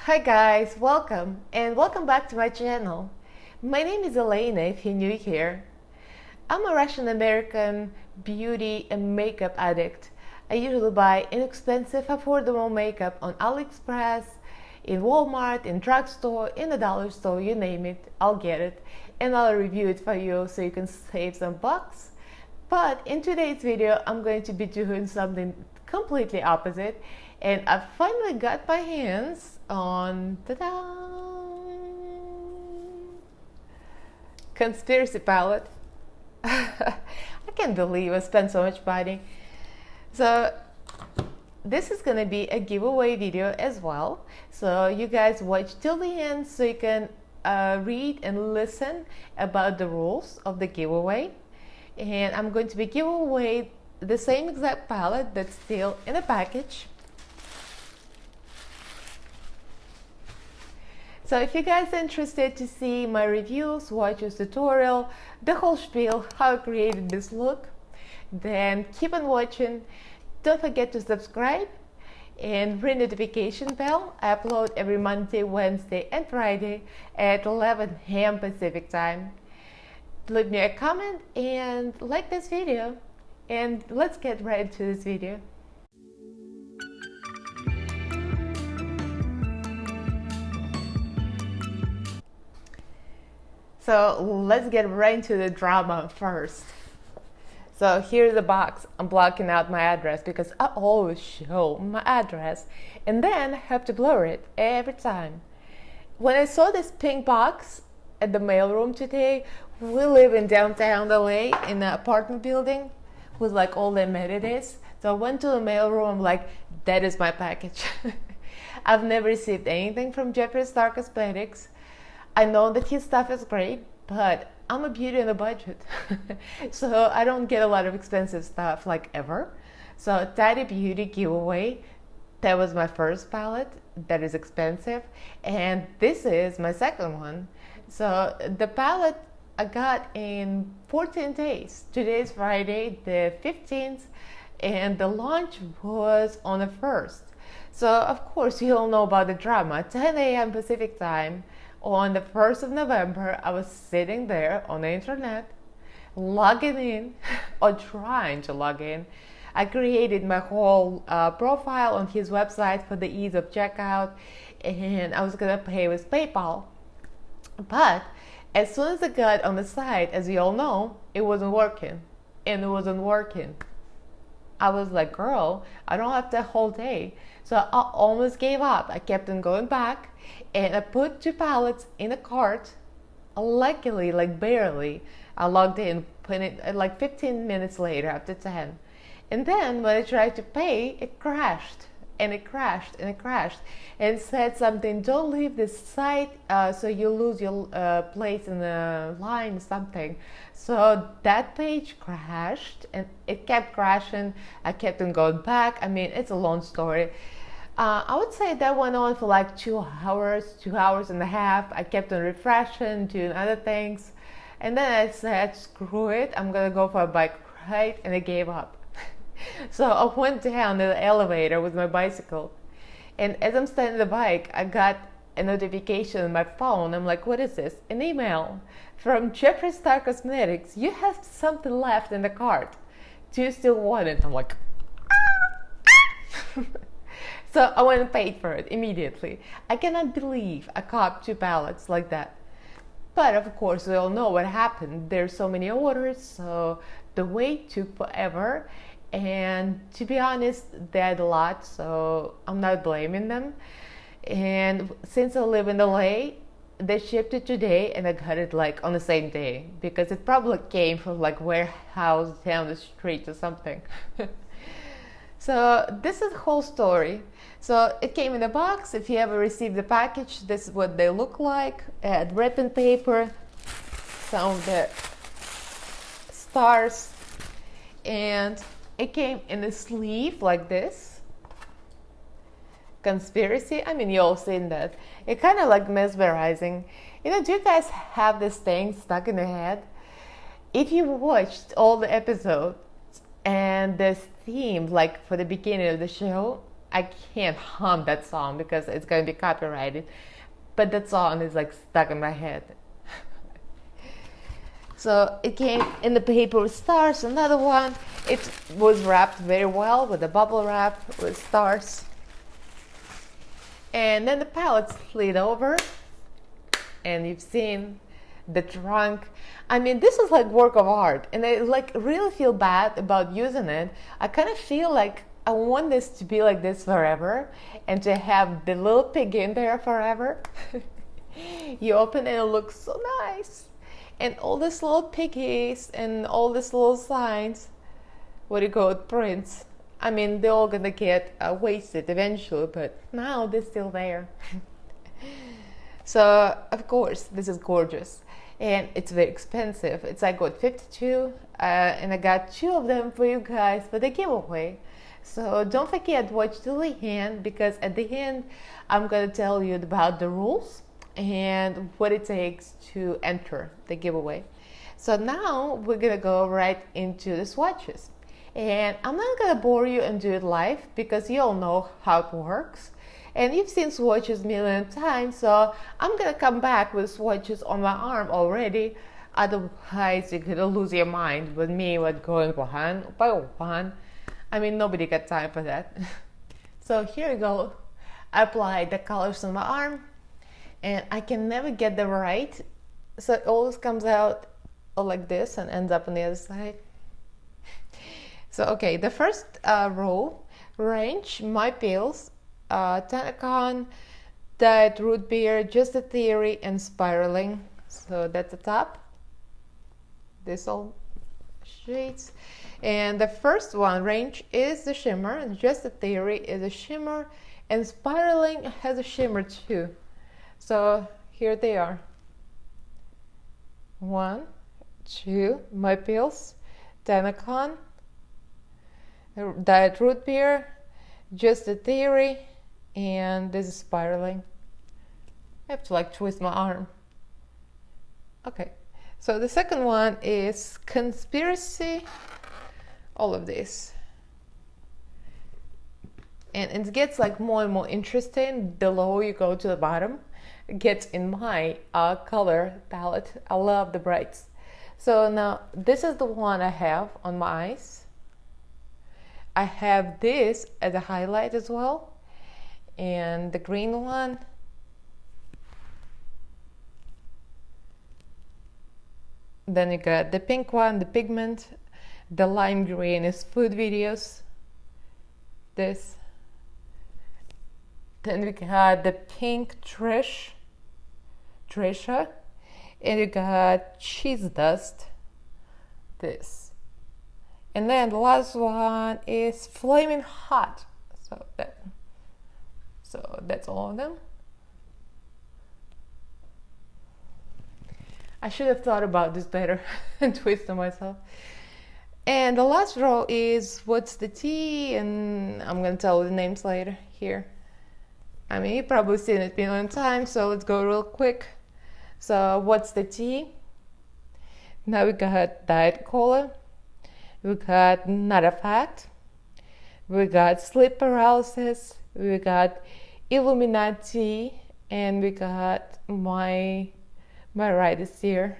Hi guys, welcome and welcome back to my channel. My name is Elaina if you're new here. I'm a Russian American beauty and makeup addict. I usually buy inexpensive, affordable makeup on AliExpress, in Walmart, in drugstore, in the dollar store, you name it, I'll get it. And I'll review it for you so you can save some bucks. But in today's video, I'm going to be doing something completely opposite. And I finally got my hands on conspiracy palette. I can't believe I spent so much money. So this is gonna be a giveaway video as well. So you guys watch till the end so you can read and listen about the rules of the giveaway. And I'm going to be giving away the same exact palette that's still in a package. So if you guys are interested to see my reviews, swatches, tutorial, the whole spiel, how I created this look, then keep on watching. Don't forget to subscribe and ring the notification bell. I upload every Monday, Wednesday, and Friday at 11 a.m. Pacific time. Leave me a comment and like this video. And let's get right into this video. So let's get right into the drama first. So here's the box. I'm blocking out my address because I always show my address and then have to blur it every time. When I saw this pink box at the mailroom today, we live in downtown LA in an apartment building with like all the amenities. So I went to the mailroom, I'm like, that is my package. I've never received anything from Jeffree Star Cosmetics. I know that his stuff is great, but I'm a beauty on a budget. So I don't get a lot of expensive stuff like ever. So Tidy Beauty giveaway, that was my first palette that is expensive. And this is my second one. So the palette I got in 14 days. Today is Friday the 15th and the launch was on the 1st. So of course you all know about the drama. 10 a.m. Pacific time. On the 1st of November, I was sitting there on the internet, logging in, or trying to log in. I created my whole profile on his website for the ease of checkout, and I was gonna pay with PayPal. But as soon as I got on the site, as you all know, it wasn't working, and it wasn't working. I was like, girl, I don't have the whole day. So I almost gave up. I kept on going back and I put 2 palettes in a cart. Luckily, like barely, I logged in, put it like 15 minutes later after 10. And then when I tried to pay, it crashed and it crashed and it crashed and said something, don't leave this site so you lose your place in the line, something. So that page crashed and it kept crashing. I kept on going back. I mean, it's a long story. I would say that went on for like 2 hours, 2 hours and a half. I kept on refreshing, doing other things. And then I said, screw it, I'm gonna go for a bike ride, and I gave up. So I went down to the elevator with my bicycle. And as I'm standing on the bike, I got a notification on my phone. I'm like, what is this? An email from Jeffree Star Cosmetics. You have something left in the cart. Do you still want it? I'm like, so I went and paid for it immediately. I cannot believe I copped 2 palettes like that. But of course, we all know what happened. There's so many orders, so the wait took forever. And to be honest, they had a lot, so I'm not blaming them. And since I live in LA, they shipped it today and I got it like on the same day because it probably came from like warehouse down the street or something. So this is the whole story. So it came in a box. If you ever received the package, this is what they look like. I had wrapping paper, some of the stars, and it came in a sleeve like this. Conspiracy, I mean, you all seen that. It kind of like mesmerizing. You know, do you guys have this thing stuck in your head? If you watched all the episodes and this theme, like for the beginning of the show, I can't hum that song because it's going to be copyrighted, but that song is like stuck in my head. So it came in the paper with stars. Another one, it was wrapped very well with a bubble wrap with stars. And then the palette slid over, and you've seen the trunk. I mean, this is like work of art, and I like really feel bad about using it. I kind of feel like I want this to be like this forever, and to have the little pig in there forever. You open it, it looks so nice, and all these little piggies and all these little signs, what do you call it, prints. I mean, they're all gonna get wasted eventually, but now they're still there. So of course this is gorgeous, and it's very expensive. It's I got 52, and I got 2 of them for you guys for the giveaway. So don't forget, watch till the end, because at the end I'm gonna tell you about the rules and what it takes to enter the giveaway. So now we're gonna go right into the swatches, and I'm not gonna bore you and do it live because you all know how it works. And you've seen swatches a million times, so I'm gonna come back with swatches on my arm already. Otherwise, you're gonna lose your mind with me, what going one by one. I mean, nobody got time for that. So here we go. I applied the colors on my arm, and I can never get them right. So it always comes out like this and ends up on the other side. So, okay, the first row, range, my pills, Tanacon, Diet Root Beer, Just a Theory, and Spiraling. So that's the top. This all shades. And the first one, range, is the shimmer, and Just a Theory is a shimmer, and Spiraling has a shimmer too. So here they are. 1, 2, my pills, Tanacon, Diet Root Beer, Just a Theory, and this is Spiraling. I have to like twist my arm. Okay, so the second one is Conspiracy, all of this. And it gets like more and more interesting the lower you go to the bottom. It gets in my color palette. I love the brights. So now this is the one I have on my eyes. I have this as a highlight as well, and the green one. Then you got the pink one, the pigment. The lime green is food videos. This. Then we got the pink Trisha, and you got cheese dust. This. And then the last one is Flaming Hot. So that's all of them. I should have thought about this better and twisted myself. And the last row is What's the Tea, and I'm gonna tell you the names later here. I mean, you've probably seen it a million times, so let's go real quick. So What's the Tea? Now we got Diet Cola. We got Not a Fact. We got Sleep Paralysis. We got Illuminati, and we got my right is here.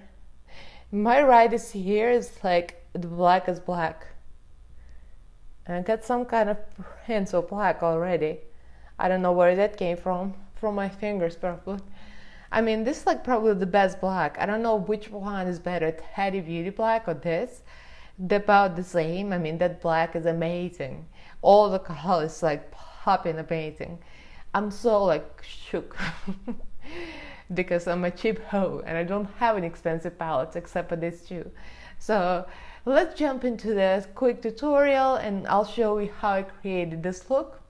My right is here is like the black is black. And I got some kind of hints of black already. I don't know where that came from my fingers probably. I mean, this is like probably the best black. I don't know which one is better, Teddy Beauty Black or this. They're about the same. I mean, that black is amazing. All the colors like popping amazing. I'm so like shook because I'm a cheap hoe and I don't have any expensive palettes except for these two. So let's jump into this quick tutorial and I'll show you how I created this look.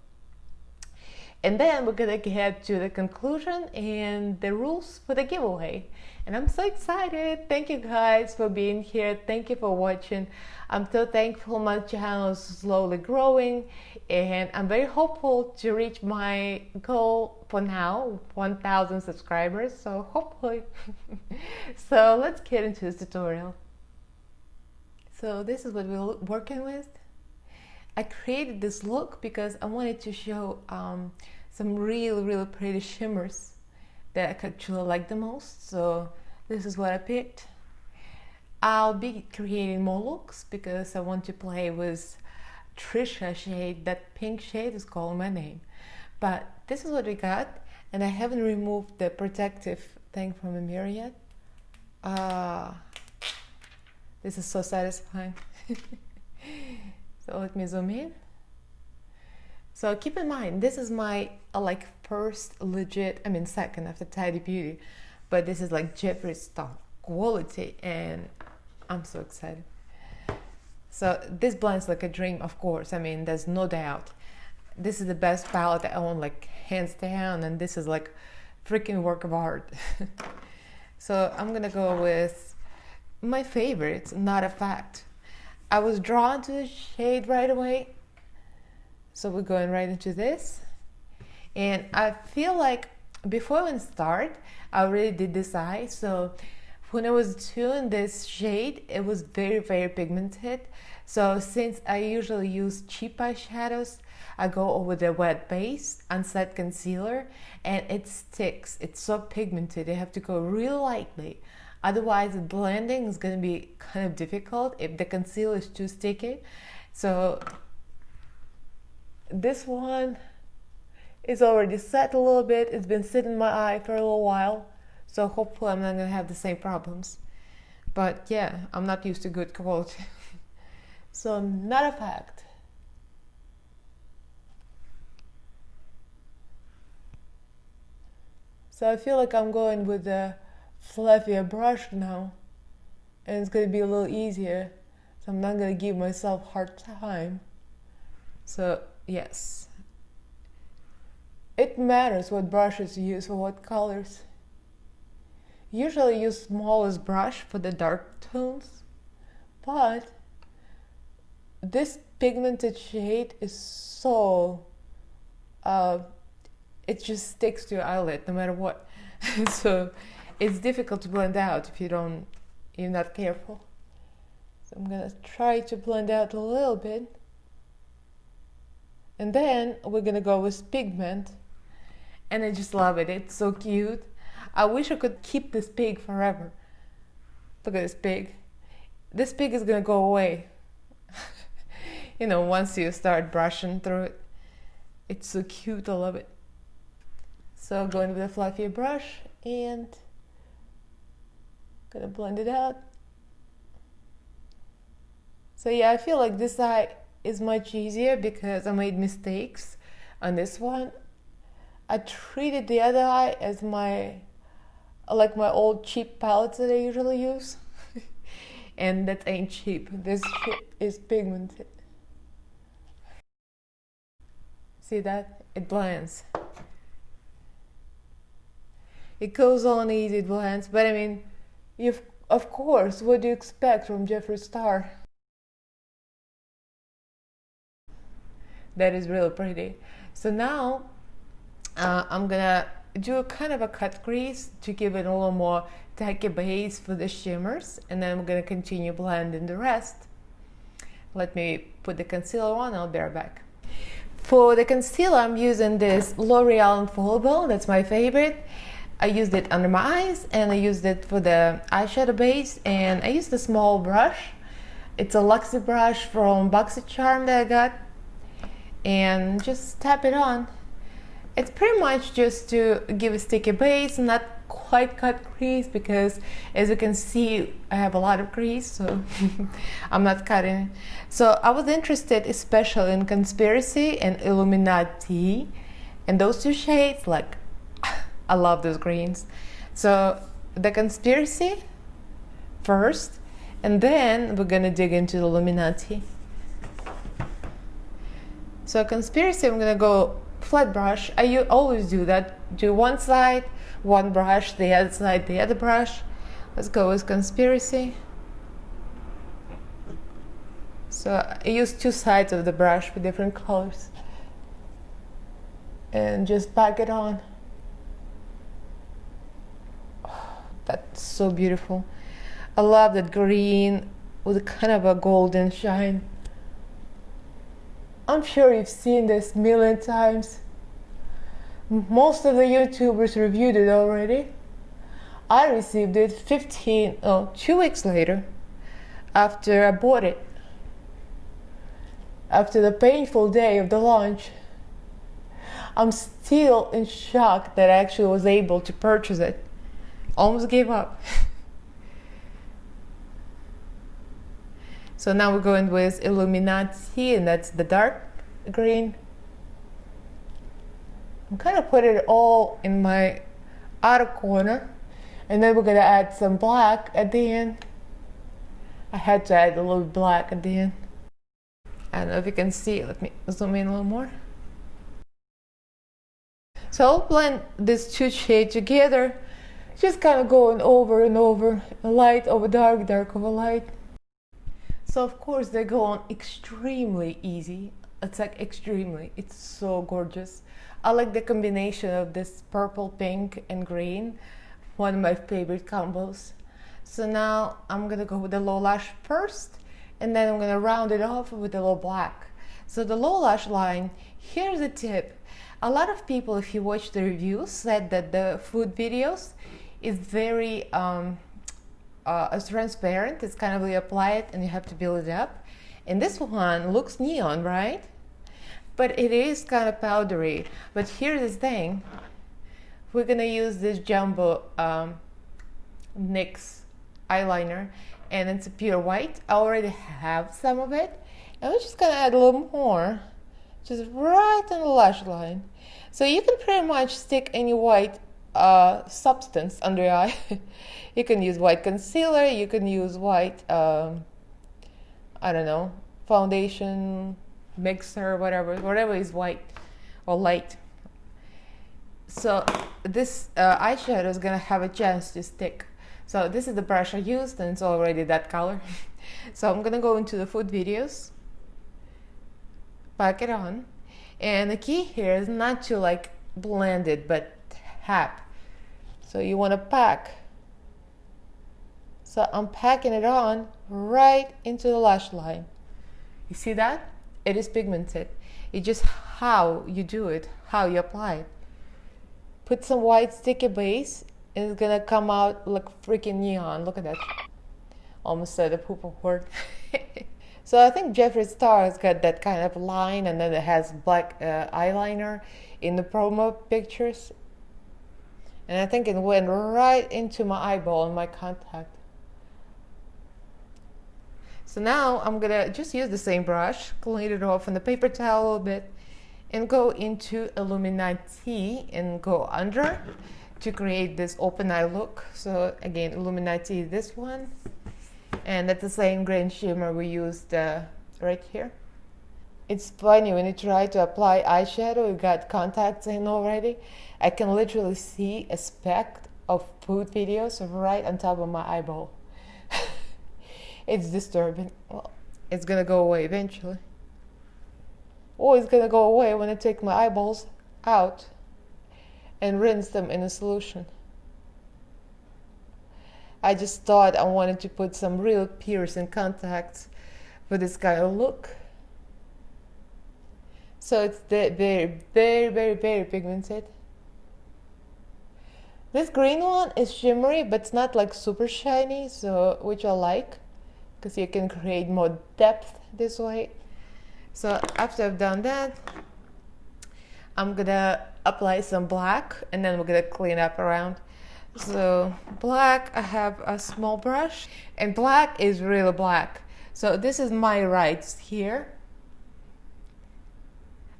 And then we're gonna get to the conclusion and the rules for the giveaway. And I'm so excited. Thank you guys for being here. Thank you for watching. I'm so thankful my channel is slowly growing, and I'm very hopeful to reach my goal for now, 1,000 subscribers. So hopefully. So let's get into this tutorial. So this is what we're working with. I created this look because I wanted to show some really pretty shimmers that I actually like the most. So this is what I picked. I'll be creating more looks because I want to play with Trisha shade. That pink shade is calling my name. But this is what we got, and I haven't removed the protective thing from the mirror yet. This is so satisfying. So let me zoom in. So keep in mind, this is my like first legit, I mean second after Tidy Beauty, but this is like Jeffree Star quality, and I'm so excited. So this blends like a dream, of course. I mean, there's no doubt. This is the best palette I own, like hands down, and this is like freaking work of art. So I'm gonna go with my favorites, Not a Fact. I was drawn to the shade right away, so we're going right into this. And I feel like before I even start, I already did this eye. So when I was doing this shade, it was very pigmented. So since I usually use cheap eyeshadows, I go over the wet base, unset concealer, and it sticks. It's so pigmented. You have to go real lightly. Otherwise, the blending is going to be kind of difficult if the concealer is too sticky. So this one is already set a little bit. It's been sitting in my eye for a little while. So hopefully I'm not going to have the same problems. But yeah, I'm not used to good quality. So Not a Fact. So I feel like I'm going with the fluffier brush now, and it's going to be a little easier, so I'm not going to give myself a hard time. So yes, it matters what brushes you use for what colors. Usually use smallest brush for the dark tones, but this pigmented shade is so it just sticks to your eyelid no matter what. So it's difficult to blend out if you're not careful. So I'm gonna try to blend out a little bit, and then we're gonna go with pigment, and I just love it. It's so cute. I wish I could keep this pig forever. Look at this pig. This pig is gonna go away. You know, once you start brushing through it. It's so cute, I love it. So going with a fluffy brush and gonna blend it out. So yeah, I feel like this eye is much easier because I made mistakes on this one. I treated the other eye as my old cheap palettes that I usually use. And that ain't cheap. This shit is pigmented. See that? It blends. It goes on easy, it blends, but I mean, of course, what do you expect from Jeffree Star? That is really pretty. So now, I'm gonna do a kind of a cut crease to give it a little more tacky base for the shimmers, and then I'm gonna continue blending the rest. Let me put the concealer on, I'll be right back. For the concealer, I'm using this L'Oreal Infallible, that's my favorite. I used it under my eyes, and I used it for the eyeshadow base, and I used a small brush. It's a Luxie brush from BoxyCharm that I got, and just tap it on. It's pretty much just to give a sticky base, not quite cut crease, because as you can see, I have a lot of crease, so I'm not cutting. So I was interested especially in Conspiracy and Illuminati, and those two shades, like, I love those greens. So the Conspiracy first, and then we're gonna dig into the Illuminati. So Conspiracy, I'm gonna go flat brush. I always do that. Do one side, one brush, the other side, the other brush. Let's go with Conspiracy. So I use two sides of the brush for different colors. And just pack it on. Oh, that's so beautiful. I love that green with kind of a golden shine. I'm sure you've seen this a million times. Most of the YouTubers reviewed it already. I received it 2 weeks later after I bought it. After the painful day of the launch. I'm still in shock that I actually was able to purchase it. Almost gave up. So now we're going with Illuminati, and that's the dark green. I'm kind of putting it all in my outer corner, and then we're gonna add some black at the end. I had to add a little black at the end. I don't know if you can see. Let me zoom in a little more. So I'll blend these two shades together, just kind of going over and over, light over dark, dark over light. So of course they go on extremely easy. It's like extremely, it's so gorgeous. I like the combination of this purple, pink and green, one of my favorite combos. So now I'm gonna go with the low lash first, and then I'm gonna round it off with a little black. So the low lash line, here's a tip. A lot of people, if you watch the reviews, said that the food videos is very transparent. It's kind of, you apply it and you have to build it up. And this one looks neon, right? But it is kind of powdery. But here's the thing. We're gonna use this Jumbo NYX eyeliner, and it's a pure white. I already have some of it, and we're just gonna add a little more, just right on the lash line. So you can pretty much stick any white substance under your eye. You can use white concealer, you can use white, I don't know, foundation, mixer, whatever is white or light. So this eyeshadow is gonna have a chance to stick. So this is the brush I used, and it's already that color. So I'm gonna go into the food videos, pack it on, and the key here is not to like blend it, but tap. So you want to pack. So I'm packing it on right into the lash line. You see that? It is pigmented. It's just how you do it, how you apply it. Put some white sticky base, and it's gonna come out like freaking neon. Look at that. Almost said a poop word. So I think Jeffree Star has got that kind of line, and then it has black eyeliner in the promo pictures. And I think it went right into my eyeball and my contact. So now I'm gonna just use the same brush, clean it off on the paper towel a little bit, and go into Illuminati and go under to create this open eye look. So again, Illuminati is this one, and that's the same green shimmer we used right here. It's funny when you try to apply eyeshadow, you got contacts in already. I can literally see a speck of food videos right on top of my eyeball. It's disturbing. Well, it's gonna go away eventually. Or it's gonna go away when I take my eyeballs out and rinse them in a solution. I just thought I wanted to put some real piercing contacts for this kind of look. So it's very, very, very, very pigmented. This green one is shimmery, but it's not like super shiny, so which I like, because you can create more depth this way. So after I've done that, I'm gonna apply some black, and then we're gonna clean up around. So black, I have a small brush, and black is really black. So this is my rights here.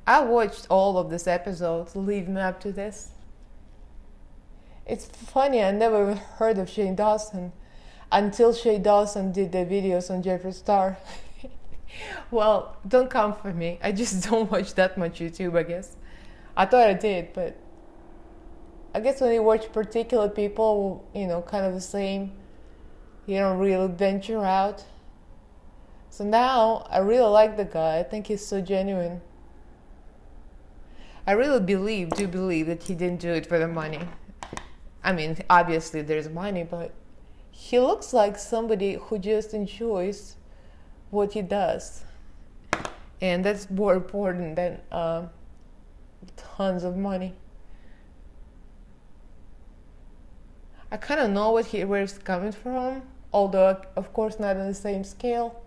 I watched all of these episodes leading up to this. It's funny, I never heard of Shane Dawson until Shane Dawson did the videos on Jeffree Star. Well, don't come for me. I just don't watch that much YouTube, I guess. I thought I did, but I guess when you watch particular people, you know, kind of the same, you don't really venture out. So now I really like the guy. I think he's so genuine. I really do believe that he didn't do it for the money. I mean, obviously there's money, but he looks like somebody who just enjoys what he does. and that's more important than tons of money. I kind of know where it's coming from, although of course not on the same scale.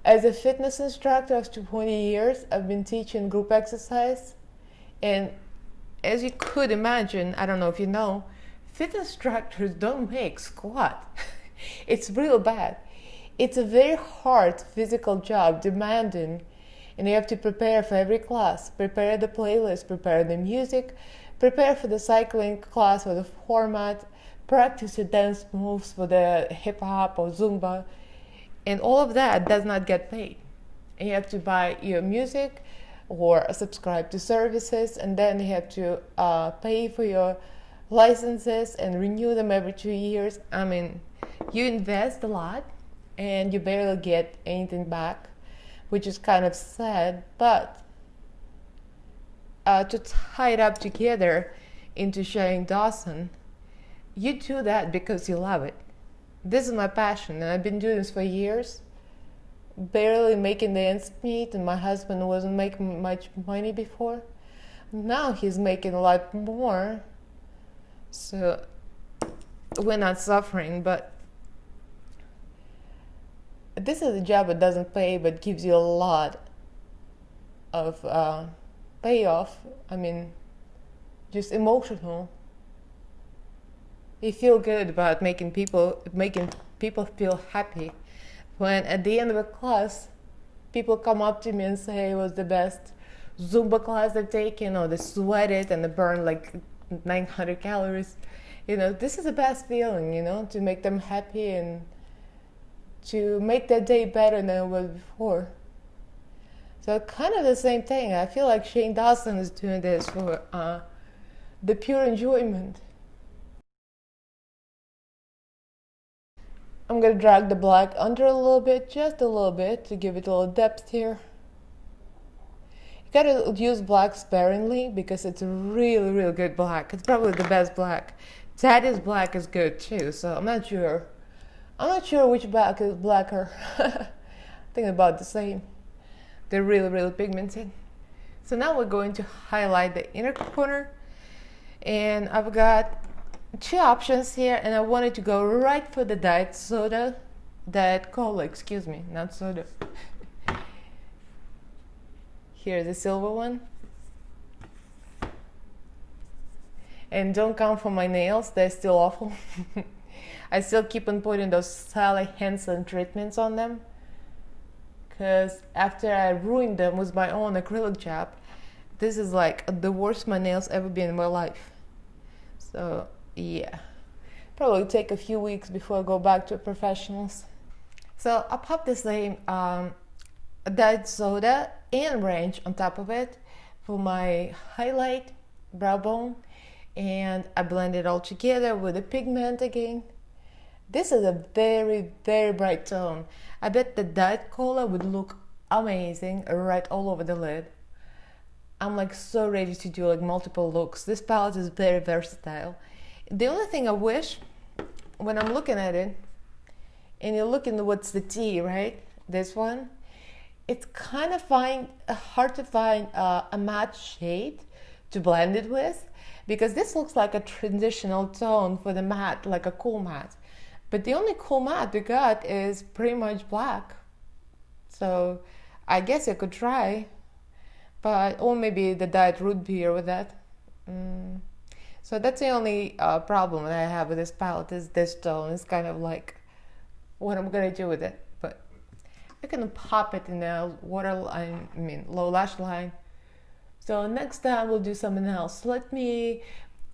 As a fitness instructor of 20 years, I've been teaching group exercise, and as you could imagine, I don't know if you know, fitness instructors don't make squat. It's real bad. It's a very hard physical job, demanding, and you have to prepare for every class, prepare the playlist, prepare the music, prepare for the cycling class or the format, practice your dance moves for the hip hop or Zumba, and all of that does not get paid. And you have to buy your music or subscribe to services, and then you have to pay for your licenses and renew them every 2 years. I mean, you invest a lot and you barely get anything back, which is kind of sad. But to tie it up together into sharing Dawson, you do that because you love it. This is my passion, and I've been doing this for years, barely making the ends meet, and my husband wasn't making much money before. Now he's making a lot more, so we're not suffering. But this is a job that doesn't pay but gives you a lot of payoff. I mean, just emotional. You feel good about making people feel happy. When at the end of a class, people come up to me and say it was the best Zumba class they've taken, or they sweated and they burned like 900 calories. You know, this is the best feeling, you know, to make them happy and to make their day better than it was before. So kind of the same thing. I feel like Shane Dawson is doing this for the pure enjoyment. I'm going to drag the black under a little bit, just a little bit, to give it a little depth here. You got to use black sparingly because it's a really, really good black. It's probably the best black. Daddy's black is good too, so I'm not sure. I'm not sure which black is blacker. I think about the same. They're really, really pigmented. So now we're going to highlight the inner corner. And I've got two options here, and I wanted to go right for the diet cola, excuse me, not soda. Here's the silver one. And don't come for my nails, they're still awful. I still keep on putting those Sally Hansen treatments on them, because after I ruined them with my own acrylic job, this is like the worst my nails ever been in my life. So yeah, probably take a few weeks before I go back to professionals. So I popped the same diet soda and ranch on top of it for my highlight brow bone, and I blend it all together with the pigment again. This is a very, very bright tone. I bet the diet cola would look amazing right all over the lid. I'm like so ready to do like multiple looks. This palette is very versatile. The only thing I wish, when I'm looking at it, and you're looking at what's the T, right? This one, it's kind of hard to find a matte shade to blend it with, because this looks like a transitional tone for the matte, like a cool matte. But the only cool matte we got is pretty much black. So I guess I could try, or maybe the diet root beer with that. So that's the only problem that I have with this palette, is this tone. It's kind of like what I'm gonna do with it. But I can pop it in a low lash line. So next time we'll do something else. Let me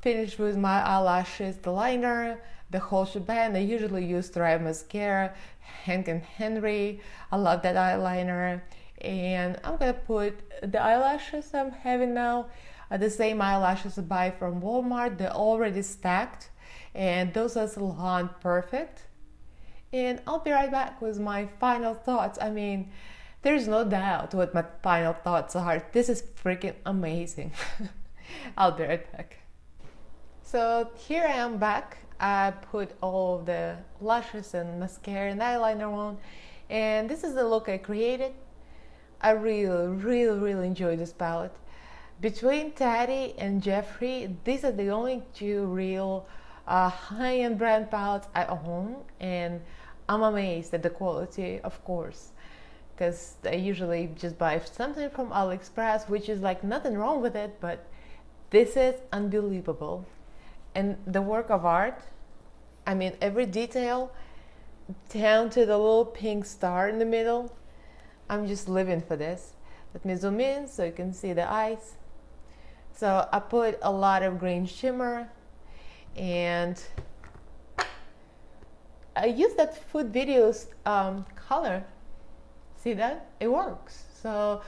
finish with my eyelashes, the liner, the whole shebang. I usually use Thrive mascara, Hank and Henry. I love that eyeliner. And I'm gonna put the eyelashes I'm having now, the same eyelashes I buy from Walmart. They're already stacked, and those are Salon Perfect. And I'll be right back with my final thoughts. I mean, there's no doubt what my final thoughts are. This is freaking amazing. I'll be right back. So here I am back. I put all of the lashes and mascara and eyeliner on, and this is the look I created. I really enjoy this palette. Between Teddy and Jeffree, these are the only two real high-end brand palettes I own, and I'm amazed at the quality, of course, because I usually just buy something from AliExpress, which is like nothing wrong with it, but this is unbelievable. And the work of art, I mean, every detail down to the little pink star in the middle. I'm just living for this. Let me zoom in so you can see the eyes. So I put a lot of green shimmer, and I use that food videos color. See that? It works. So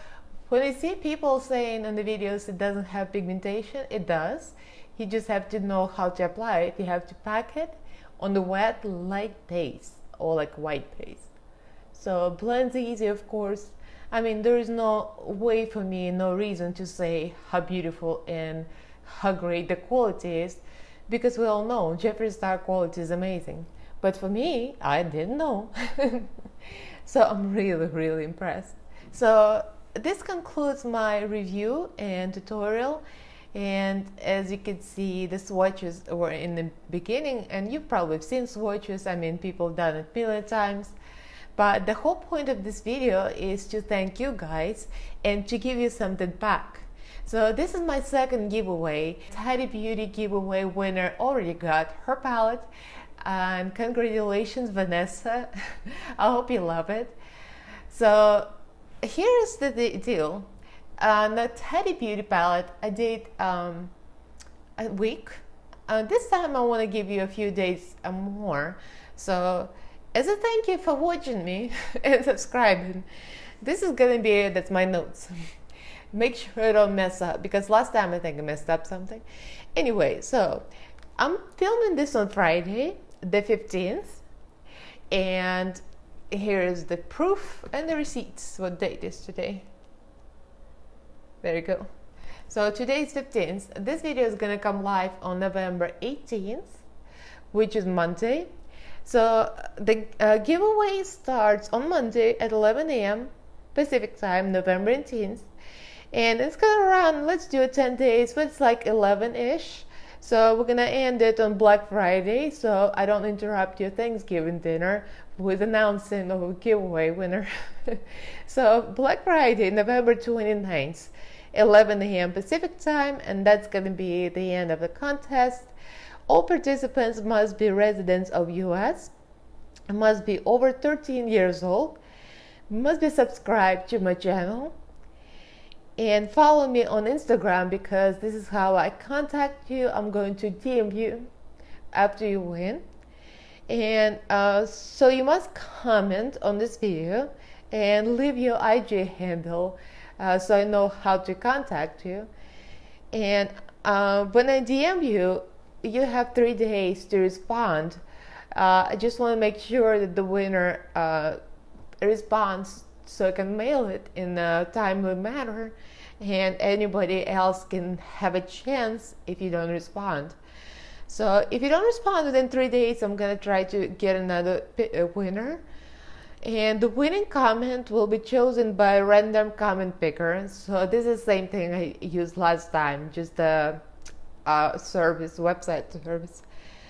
when I see people saying in the videos it doesn't have pigmentation, it does. You just have to know how to apply it. You have to pack it on the wet light paste or like white paste. So it blends easy, of course. I mean, there is no way for me, no reason to say how beautiful and how great the quality is, because we all know Jeffree Star quality is amazing. But for me, I didn't know. So I'm really impressed. So this concludes my review and tutorial. And as you can see, the swatches were in the beginning, and you've probably seen swatches. I mean, people have done it a million times. But the whole point of this video is to thank you guys and to give you something back. So this is my second giveaway. Teddy Beauty giveaway winner already got her palette. And congratulations, Vanessa. I hope you love it. So here's the deal. The Teddy Beauty palette, I did a week. This time I want to give you a few days more. So as a thank you for watching me and subscribing, this is gonna be it. That's my notes. Make sure I don't mess up, because last time I think I messed up something. Anyway, so I'm filming this on Friday, the 15th, and here is the proof and the receipts. What date is today? There you go. So today is 15th. This video is gonna come live on November 18th, which is Monday. So the giveaway starts on Monday at 11 a.m. Pacific time, November 18th. And it's gonna run, let's do it 10 days, but it's like 11-ish. So we're gonna end it on Black Friday, so I don't interrupt your Thanksgiving dinner with announcing of a giveaway winner. So Black Friday, November 29th, 11 a.m. Pacific time, and that's gonna be the end of the contest. All participants must be residents of US, must be over 13 years old, must be subscribed to my channel, and follow me on Instagram, because this is how I contact you. I'm going to DM you after you win. And so you must comment on this video and leave your IG handle so I know how to contact you. And when I DM you, you have 3 days to respond. I just want to make sure that the winner responds, so I can mail it in a timely manner, and anybody else can have a chance if you don't respond. So if you don't respond within 3 days, I'm gonna try to get another winner, and the winning comment will be chosen by a random comment picker. So this is the same thing I used last time, just the website service.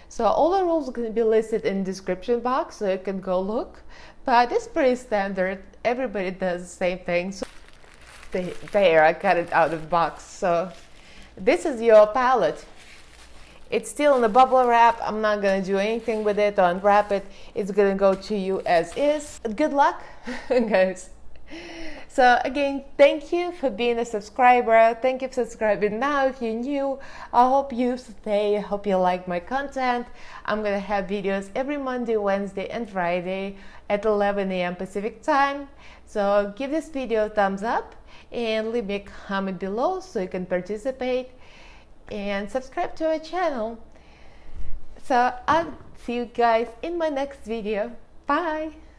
So all the rules are going to be listed in the description box, so you can go look. But it's pretty standard. Everybody does the same thing. So there, I got it out of the box. So this is your palette. It's still in the bubble wrap. I'm not going to do anything with it or unwrap it. It's going to go to you as is. Good luck, guys. So again, thank you for being a subscriber. Thank you for subscribing now if you're new. I hope you stay. I hope you like my content. I'm going to have videos every Monday, Wednesday, and Friday at 11 a.m. Pacific time. So give this video a thumbs up and leave me a comment below so you can participate, and subscribe to our channel. So I'll see you guys in my next video. Bye!